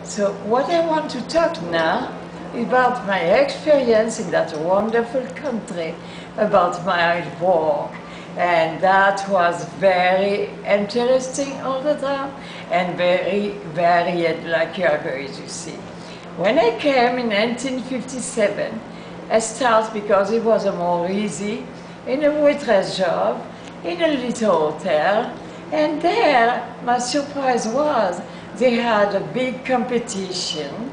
So what I want to talk now about my experience in that wonderful country, about my work. And that was very interesting all the time and very varied, like you are going to see. When I came in 1957, I started because it was a more easy, in a waitress job, in a little hotel, and there my surprise was they had a big competition,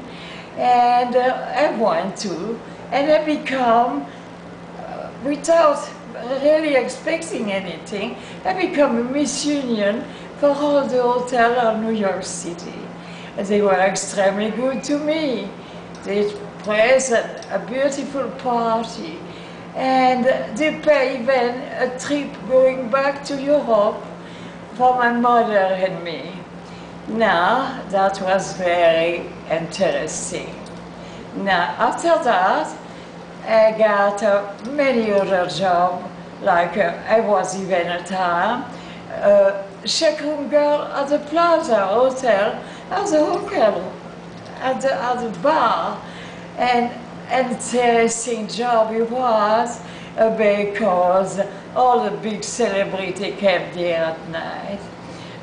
and I went to, and I become, without really expecting anything, I become a Miss Union for all the hotels of New York City. They were extremely good to me. They present a beautiful party, and they pay even a trip going back to Europe for my mother and me. Now, that was very interesting. Now, after that, I got many other jobs, like I was even a time check room girl at the Plaza Hotel, at the hotel, at the bar. And interesting job it was because all the big celebrities came there at night.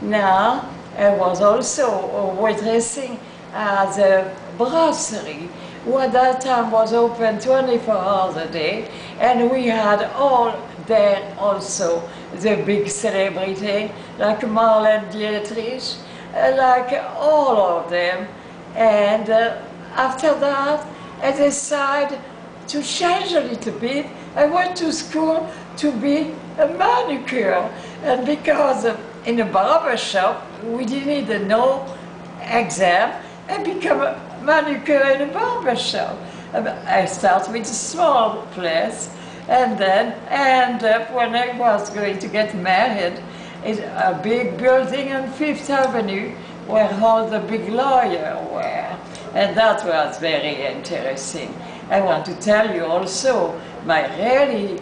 Now, I was also waitressing at the brasserie, who at that time was open 24 hours a day, and we had all there also the big celebrity, like Marlene Dietrich, like all of them. And after that, I decided to change a little bit. I went to school to be a manicure, and because in a barber shop we didn't need no exam, I became a manicure in a barber shop. I started with a small place, and then I ended up, when I was going to get married, in a big building on Fifth Avenue where all the big lawyers were. And that was very interesting. I want to tell you also, my really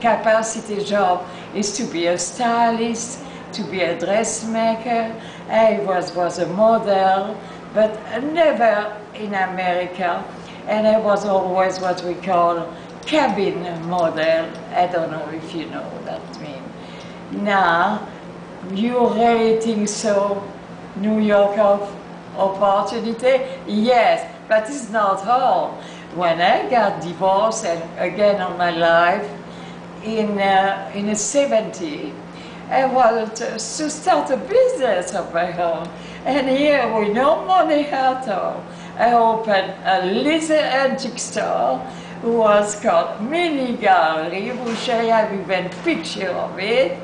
capacity job is to be a stylist, to be a dressmaker. I was a model, but never in America. And I was always what we call cabin model. I don't know if you know what that means. Now, you really think so, New York of opportunity? Yes, but it's not all. When I got divorced, and again on my life, in the 70s, I wanted to start a business of my own. And here, with no money at all, I opened a little antique store, who was called Mini Gallery, which I have even picture of it.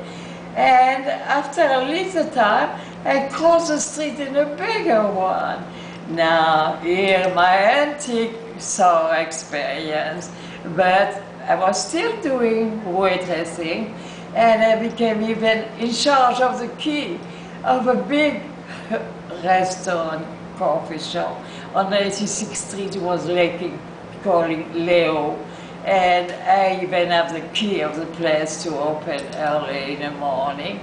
And after a little time, I crossed the street in a bigger one. Now, here my antique store experience, but I was still doing waitressing, and I became even in charge of the key of a big restaurant, coffee shop on 86th Street. It was calling Leo, and I even have the key of the place to open early in the morning.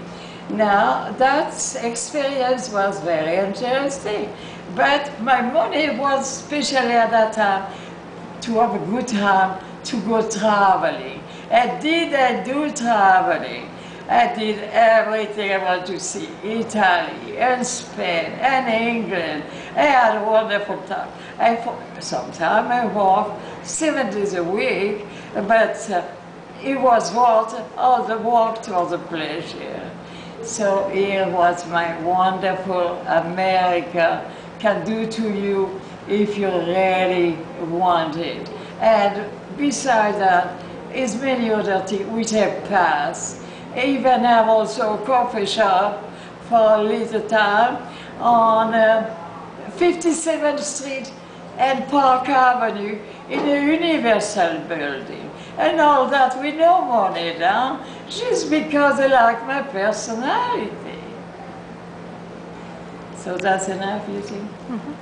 Now, that experience was very interesting, but my money was, especially at that time, to have a good time, to go traveling. I do traveling. I did everything I wanted to see, Italy and Spain and England. I had a wonderful time. Sometimes I worked 7 days a week, but it was worth all the work to all the pleasure. So here was my wonderful America can do to you if you really want it. And besides that, is many other things which have passed. I even have also a coffee shop for a little time on 57th Street and Park Avenue in the Universal Building. And all that with no money down, just because I like my personality. So that's enough, you think? Mm-hmm.